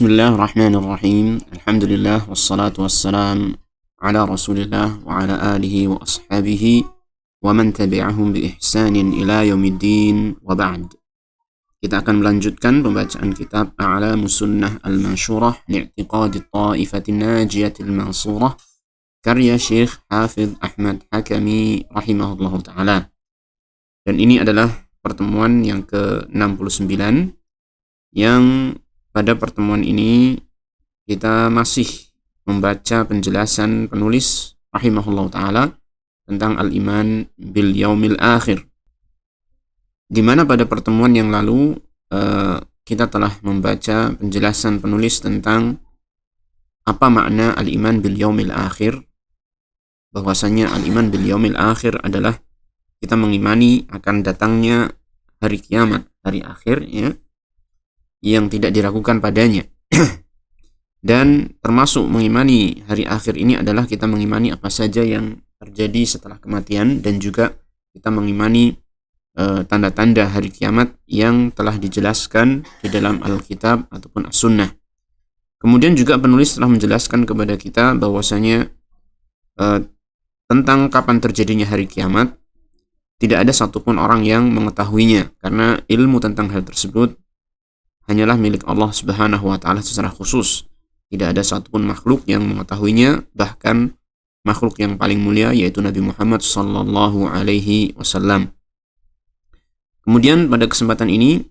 Bismillahirrahmanirrahim. Alhamdulillah wassalatu wassalam ala Rasulillah wa ala alihi wa ashabihi wa man tabi'ahum bi ihsanin ila yaumiddin wa ba'd. Kita akan melanjutkan pembacaan kitab A'lamus Sunnah Al-Mansyurah li'tiqadi Ta'ifatin Najiyatil Mansurah karya Syekh Hafidh Ahmad Hakami rahimahullahu ta'ala. Dan ini adalah pertemuan yang ke-69 yang pada pertemuan ini kita masih membaca penjelasan penulis rahimahullah ta'ala tentang al-iman bil yaumil akhir, di mana pada pertemuan yang lalu kita telah membaca penjelasan penulis tentang apa makna al-iman bil yaumil akhir, bahwasanya al-iman bil yaumil akhir adalah kita mengimani akan datangnya hari kiamat, hari akhir ya, yang tidak diragukan padanya. Dan termasuk mengimani hari akhir ini adalah kita mengimani apa saja yang terjadi setelah kematian, dan juga kita mengimani tanda-tanda hari kiamat yang telah dijelaskan di dalam Alkitab ataupun As-Sunnah. Kemudian juga penulis telah menjelaskan kepada kita bahwasanya tentang kapan terjadinya hari kiamat tidak ada satupun orang yang mengetahuinya, karena ilmu tentang hal tersebut hanyalah milik Allah Subhanahu wa ta'ala secara khusus. Tidak ada satupun makhluk yang mengetahuinya, bahkan makhluk yang paling mulia yaitu Nabi Muhammad sallallahu alaihi wasallam. Kemudian pada kesempatan ini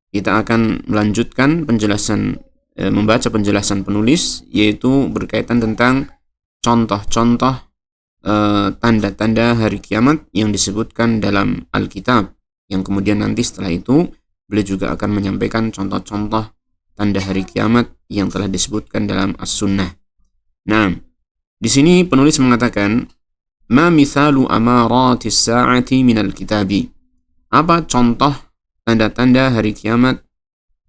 kita akan melanjutkan penjelasan membaca penjelasan penulis, yaitu berkaitan tentang contoh-contoh tanda-tanda hari kiamat yang disebutkan dalam Alkitab, yang kemudian nanti setelah itu beliau juga akan menyampaikan contoh-contoh tanda hari kiamat yang telah disebutkan dalam As-Sunnah. Nah, di sini penulis mengatakan, "Ma mithalu amaratis sa'ati minal kitabi." Apa contoh tanda-tanda hari kiamat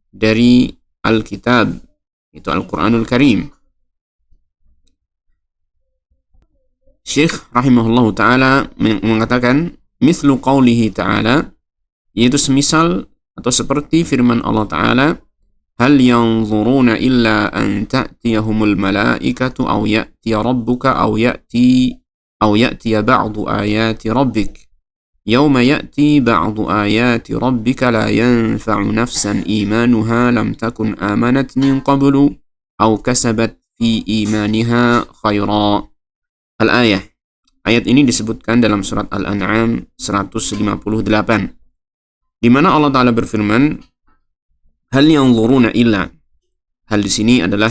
dari Alkitab, itu Al-Qur'anul Karim. Syekh rahimahullahu ta'ala mengatakan, "Mithlu qawlihi ta'ala," yaitu semisal atau seperti firman Allah Ta'ala, "Hal yanzuruna illa an ta'tiyahumul malaikatu aw ya'tiya rabbuka aw ya'tiya ba'du ayati rabbik. Yawma ya'ti ba'du ayati rabbika la yanfa'u nafsan imanuha lam takun amanat min qablu aw kasabat fi imaniha khaira." Al-ayah. Ayat ini disebutkan dalam surat Al-An'am 158. Di mana Allah Ta'ala berfirman, "Hal yanzuruna illa." Hal di sini adalah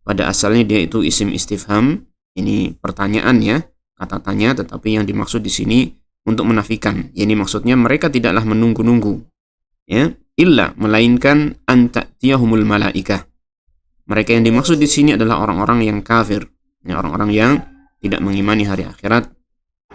pada asalnya dia itu isim istifham, ini pertanyaan ya, kata tanya, tetapi yang dimaksud di sini untuk menafikan. Ini maksudnya mereka tidaklah menunggu-nunggu, ya, illa melainkan an ta'tiyahumul malaikah. Mereka yang dimaksud di sini adalah orang-orang yang kafir, ya, orang-orang yang tidak mengimani hari akhirat,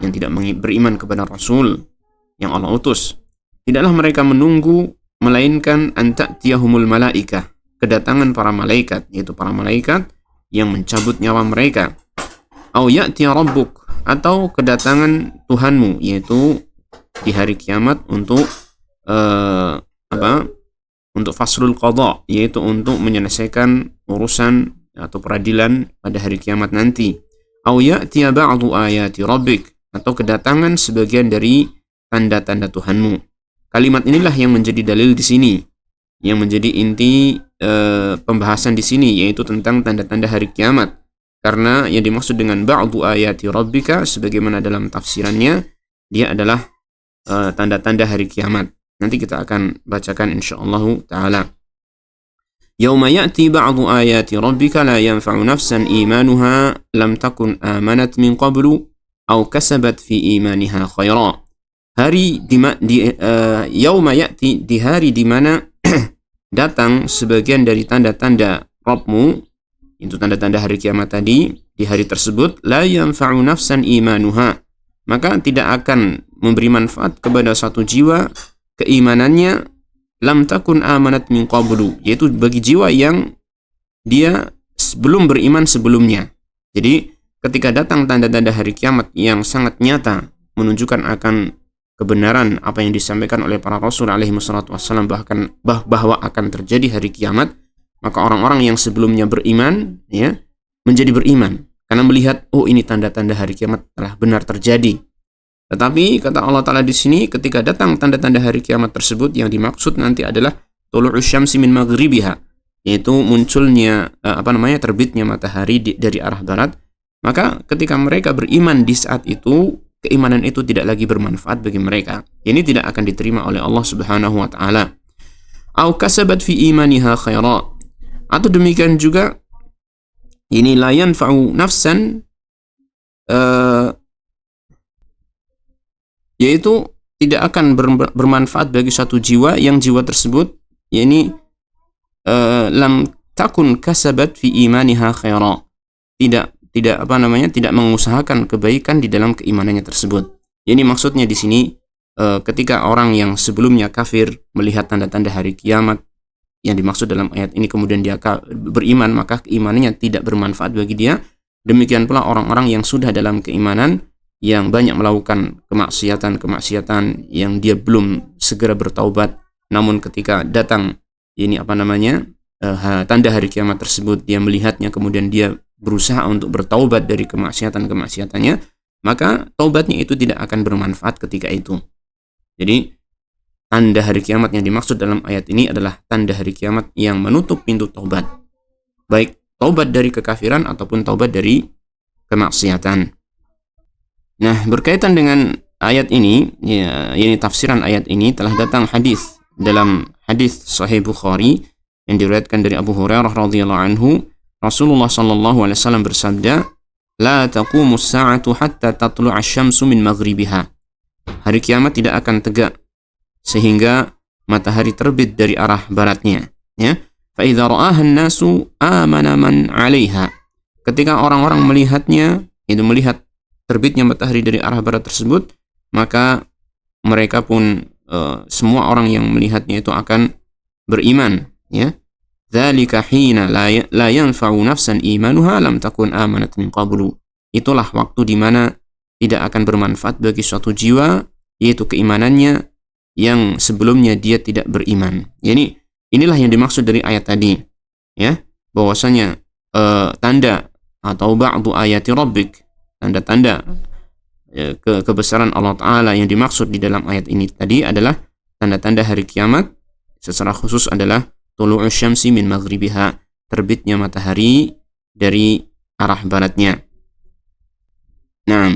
yang tidak beriman kepada Rasul yang Allah utus. Tidaklah mereka menunggu, melainkan an ta'tiyahumul malaikah, kedatangan para malaikat, yaitu para malaikat yang mencabut nyawa mereka. Au ya'tiya rabbuk, atau kedatangan Tuhanmu, yaitu di hari kiamat untuk untuk faslul qada, yaitu untuk menyelesaikan urusan atau peradilan pada hari kiamat nanti. Au ya'tiya ba'du ayati rabbik, atau kedatangan sebagian dari tanda-tanda Tuhanmu. Kalimat inilah yang menjadi dalil di sini, yang menjadi inti pembahasan di sini, yaitu tentang tanda-tanda hari kiamat. Karena yang dimaksud dengan ba'du ayati rabbika, sebagaimana dalam tafsirannya, dia adalah tanda-tanda hari kiamat. Nanti kita akan bacakan insyaallah ta'ala. Yauma ya'ti ba'du ayati rabbika la yanfa'u nafsan imanuha lam takun amanat min qablu aw kasabat fi imaniha khaira. Yauma ya'ti, di hari di mana datang sebagian dari tanda-tanda Rabbmu, itu tanda-tanda hari kiamat tadi, di hari tersebut la yanfa'u nafsan imanuha, maka tidak akan memberi manfaat kepada satu jiwa keimanannya, lam takun amanat min qablu, yaitu bagi jiwa yang dia belum beriman sebelumnya. Jadi ketika datang tanda-tanda hari kiamat yang sangat nyata menunjukkan akan kebenaran apa yang disampaikan oleh para rasul alaihi wassalatu wassalam, bahkan bahwa akan terjadi hari kiamat, Maka orang-orang yang sebelumnya beriman, ya, menjadi beriman karena melihat, oh ini tanda-tanda hari kiamat telah benar terjadi. Tetapi kata Allah Ta'ala di sini, ketika datang tanda-tanda hari kiamat tersebut, yang dimaksud nanti adalah tulu'us syamsi min maghribiha, yaitu munculnya terbitnya matahari dari arah barat. Maka ketika mereka beriman di saat itu, keimanan itu tidak lagi bermanfaat bagi mereka. Ini tidak akan diterima oleh Allah Subhanahu wa taala. Au kasabat fi imaniha khaira. Atau demikian juga, ini la yanfa'u nafsan, yaitu tidak akan bermanfaat bagi suatu jiwa yang jiwa tersebut lam takun kasabat fi imaniha khaira, tidak mengusahakan kebaikan di dalam keimanannya tersebut. Ini maksudnya di sini, ketika orang yang sebelumnya kafir melihat tanda-tanda hari kiamat yang dimaksud dalam ayat ini, kemudian dia beriman, maka keimanannya tidak bermanfaat bagi dia. Demikian pula orang-orang yang sudah dalam keimanan, yang banyak melakukan kemaksiatan yang dia belum segera bertaubat, namun ketika datang tanda hari kiamat tersebut, dia melihatnya, kemudian dia berusaha untuk bertaubat dari kemaksiatannya, maka taubatnya itu tidak akan bermanfaat ketika itu. Jadi tanda hari kiamat yang dimaksud dalam ayat ini adalah tanda hari kiamat yang menutup pintu taubat, baik taubat dari kekafiran ataupun taubat dari kemaksiatan. Nah, berkaitan dengan ayat ini, ini tafsiran ayat ini, telah datang hadis dalam hadis Sahih Bukhari yang diriwayatkan dari Abu Hurairah radhiyallahu anhu, Rasulullah sallallahu alaihi wasallam bersabda, "La taqumu as-sa'atu hatta tatlu'a asy-syamsu min maghribiha." Hari kiamat tidak akan tegak sehingga matahari terbit dari arah baratnya, ya. Fa idza ra'aha an-nasu amana man 'alaiha. Ketika orang-orang melihatnya, itu melihat terbitnya matahari dari arah barat tersebut, maka mereka pun semua orang yang melihatnya itu akan beriman, ya. Dzalika hina la yanfa'u nafsan imanuha lam takun amanat min qablu. Itulah waktu di mana tidak akan bermanfaat bagi suatu jiwa, yaitu keimanannya yang sebelumnya dia tidak beriman. Yani inilah yang dimaksud dari ayat tadi, ya, bahwasanya tanda atau ba'du ayati rabbik, tanda-tanda kebesaran Allah Ta'ala yang dimaksud di dalam ayat ini tadi adalah tanda-tanda hari kiamat, secara khusus adalah tulu'us syamsi min maghribiha, terbitnya matahari dari arah baratnya. Nah,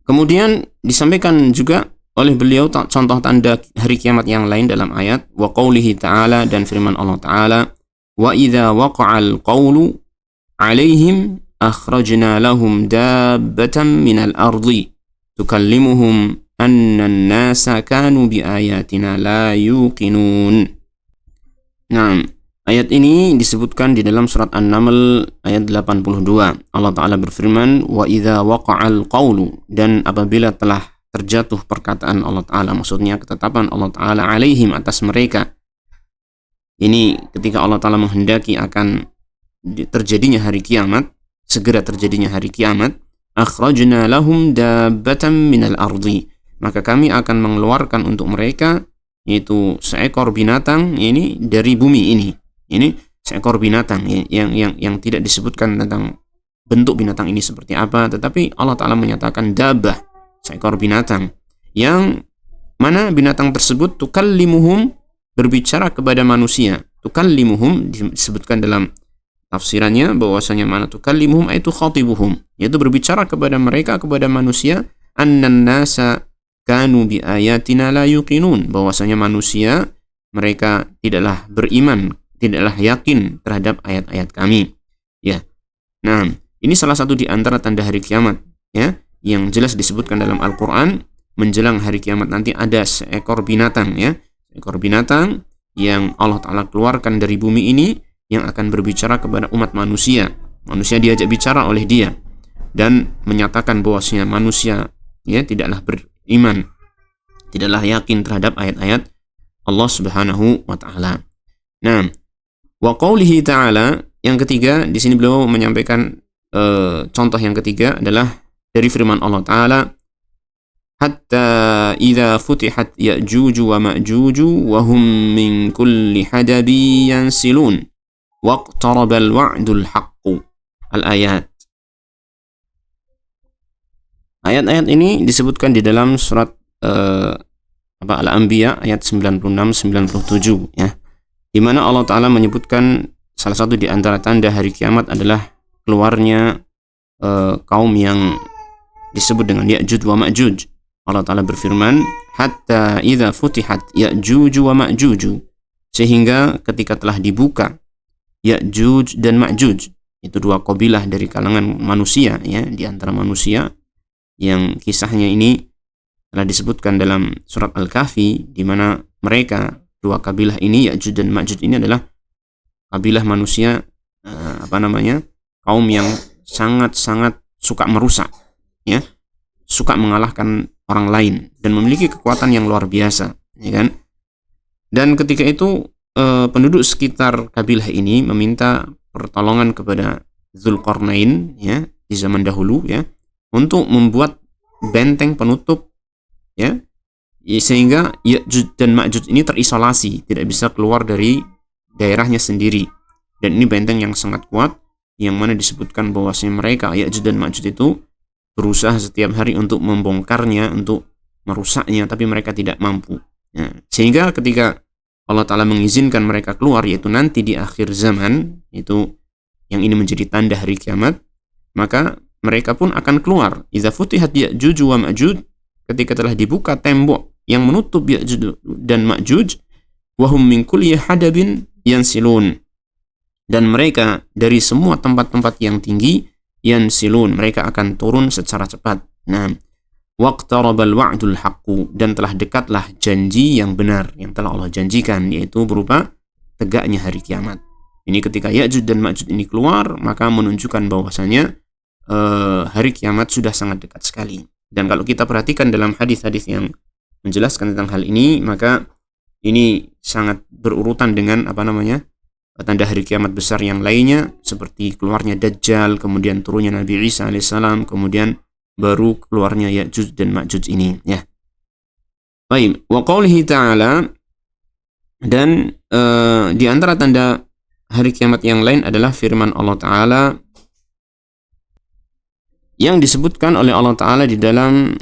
kemudian disampaikan juga oleh beliau contoh tanda hari kiamat yang lain dalam ayat wa qaulihi ta'ala, dan firman Allah Ta'ala, wa idza waqa'al qawlu 'alaihim akhrajna lahum dabbatan minal ardi tukallimuhum anna an-nasa kanu biayatina la yuqinun. Nah, ayat ini disebutkan di dalam surat An-Naml ayat 82. Allah Ta'ala berfirman, wa idza waqa'al qawlu, dan apabila telah terjatuh perkataan Allah Ta'ala, maksudnya ketetapan Allah Ta'ala, alaihim, atas mereka. Ini ketika Allah Ta'ala menghendaki akan terjadinya hari kiamat, segera terjadinya hari kiamat, akhrajna lahum dabbatan minal ardi, maka kami akan mengeluarkan untuk mereka, yaitu seekor binatang ini dari bumi ini. Ini seekor binatang yang tidak disebutkan tentang bentuk binatang ini seperti apa, tetapi Allah Ta'ala menyatakan dabbah, seekor binatang, yang mana binatang tersebut tukallimuhum, berbicara kepada manusia. Tukallimuhum disebutkan dalam tafsirannya bahwasanya mana tukallimuhum itu khatibuhum, yaitu berbicara kepada mereka, kepada manusia, annan nasa kanu bi ayatina la yuqinun, bahwasanya manusia mereka tidaklah beriman, tidaklah yakin terhadap ayat-ayat kami, ya. Nah, ini salah satu di antara tanda hari kiamat, ya, yang jelas disebutkan dalam Al-Qur'an. Menjelang hari kiamat nanti ada seekor binatang, ya, seekor binatang yang Allah Ta'ala keluarkan dari bumi ini, yang akan berbicara kepada umat manusia. Manusia diajak bicara oleh dia dan menyatakan bahwasanya manusia, ya, tidaklah beriman, tidaklah yakin terhadap ayat-ayat Allah Subhanahu wa Ta'ala. Nah, wa qaulihi ta'ala, yang ketiga di sini beliau menyampaikan contoh yang ketiga adalah dari firman Allah Ta'ala, hatta idza futihat ya'juj wa ma'juj wa hum min kulli hadabi yansilun. waqtarabal wa'dul haqqu. Al-ayat. Ayat-ayat ini disebutkan di dalam surat Al-Anbiya ayat 96-97 ya. Di mana Allah Ta'ala menyebutkan salah satu di antara tanda hari kiamat adalah keluarnya kaum yang disebut dengan Ya'juj wa Ma'juj. Allah Ta'ala berfirman, hatta idza futihat Ya'juj wa Ma'juj, sehingga ketika telah dibuka Ya'juj dan Ma'juj, itu dua kabilah dari kalangan manusia ya, di antara manusia yang kisahnya ini telah disebutkan dalam surat Al-Kahfi, di mana mereka dua kabilah ini Ya'juj dan Ma'juj ini adalah kabilah manusia kaum yang sangat-sangat suka merusak ya, suka mengalahkan orang lain dan memiliki kekuatan yang luar biasa ya kan. Dan ketika itu penduduk sekitar kabilah ini meminta pertolongan kepada Dzulqarnain ya di zaman dahulu ya, untuk membuat benteng penutup ya, sehingga Ya'juj dan Ma'juj ini terisolasi, tidak bisa keluar dari daerahnya sendiri. Dan ini benteng yang sangat kuat, yang mana disebutkan bahwasanya mereka Ya'juj dan Ma'juj itu berusaha setiap hari untuk membongkarnya, untuk merusaknya, tapi mereka tidak mampu ya. Sehingga ketika Allah Ta'ala mengizinkan mereka keluar, yaitu nanti di akhir zaman, itu yang ini menjadi tanda hari kiamat, maka mereka pun akan keluar. Idza futihat Ya'juj wa Ma'juj, ketika telah dibuka tembok yang menutup Ya'juj dan Ma'juj, wahum min kulli hadabin yansilun, dan mereka dari semua tempat-tempat yang tinggi, yansilun, mereka akan turun secara cepat. Nah, waqtarabal wa'dul haqqu, dan telah dekatlah janji yang benar yang telah Allah janjikan, yaitu berupa tegaknya hari kiamat. Ini ketika Ya'juj dan Ma'juj ini keluar, maka menunjukkan bahwasanya hari kiamat sudah sangat dekat sekali. Dan kalau kita perhatikan dalam hadis-hadis yang menjelaskan tentang hal ini, maka ini sangat berurutan dengan tanda hari kiamat besar yang lainnya, seperti keluarnya Dajjal, kemudian turunnya Nabi Isa alaihissalam, kemudian baru keluarnya Ya'juj dan Ma'juj ini ya. Baik, wa qaulihi ta'ala, dan di antara tanda hari kiamat yang lain adalah firman Allah Ta'ala yang disebutkan oleh Allah Ta'ala di dalam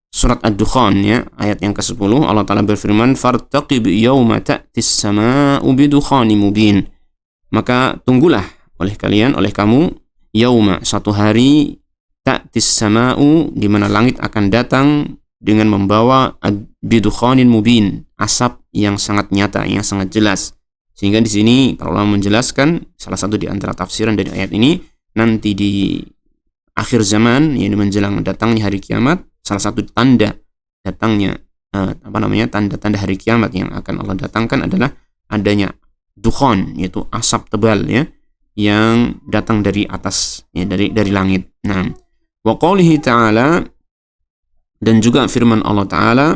surat Ad-Dukhan ya, ayat yang ke-10. Allah Ta'ala berfirman, fartaqib yawma ta'tis sama'u bidukhani mubin, maka tunggulah oleh kamu yauma, satu hari, ta'tis sama'u, di mana langit akan datang dengan membawa bidukhanin mubin, asap yang sangat nyata, yang sangat jelas. Sehingga di sini para ulama menjelaskan salah satu di antara tafsiran dari ayat ini, nanti di akhir zaman, yaitu menjelang datangnya hari kiamat, salah satu tanda datangnya tanda-tanda hari kiamat yang akan Allah datangkan adalah adanya dukhan, yaitu asap tebal ya, yang datang dari atas ya, dari langit. Nah, wa qaulihi ta'ala, dan juga firman Allah Ta'ala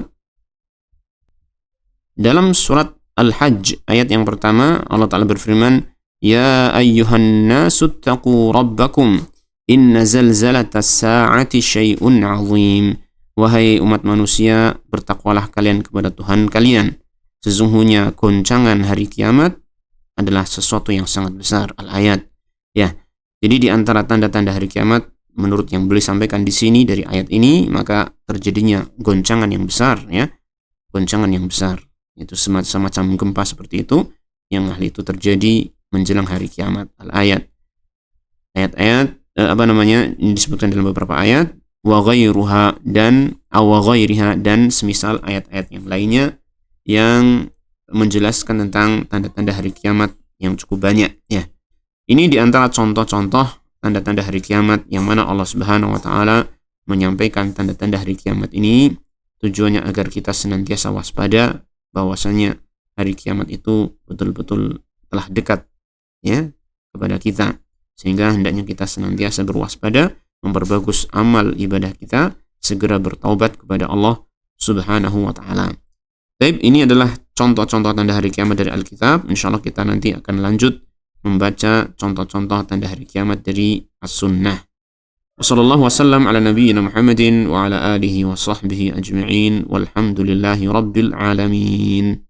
dalam surat Al-Hajj ayat yang pertama, Allah Ta'ala berfirman, ya ayyuhan nasu taqu rabbakum inna zalzalatas sa'ati syai'un 'azim, wahai umat manusia, bertakwalah kalian kepada Tuhan kalian, sesungguhnya goncangan hari kiamat adalah sesuatu yang sangat besar. Al-ayat ya. Jadi di antara tanda-tanda hari kiamat menurut yang beliau sampaikan di sini dari ayat ini, maka terjadinya goncangan yang besar ya, goncangan yang besar, itu semacam gempa seperti itu, yang hal itu terjadi menjelang hari kiamat. Al-ayat, ayat-ayat ini disebutkan dalam beberapa ayat, wa ghairuha, dan wa ghairiha, dan semisal ayat-ayat yang lainnya yang menjelaskan tentang tanda-tanda hari kiamat yang cukup banyak ya. Ini di antara contoh-contoh tanda-tanda hari kiamat yang mana Allah Subhanahu wa taala menyampaikan tanda-tanda hari kiamat ini tujuannya agar kita senantiasa waspada bahwasanya hari kiamat itu betul-betul telah dekat ya kepada kita, sehingga hendaknya kita senantiasa berwaspada, memperbagus amal ibadah kita, segera bertaubat kepada Allah Subhanahu wa taala. Baik, ini adalah contoh-contoh tanda hari kiamat dari Alkitab. Insyaallah kita nanti akan lanjut membaca contoh-contoh tanda hari kiamat dari As-Sunnah. Wassallallahu wasallam ala nabiyyina Muhammadin wa ala alihi wa sahbihi ajma'in walhamdulillahi rabbil alamin.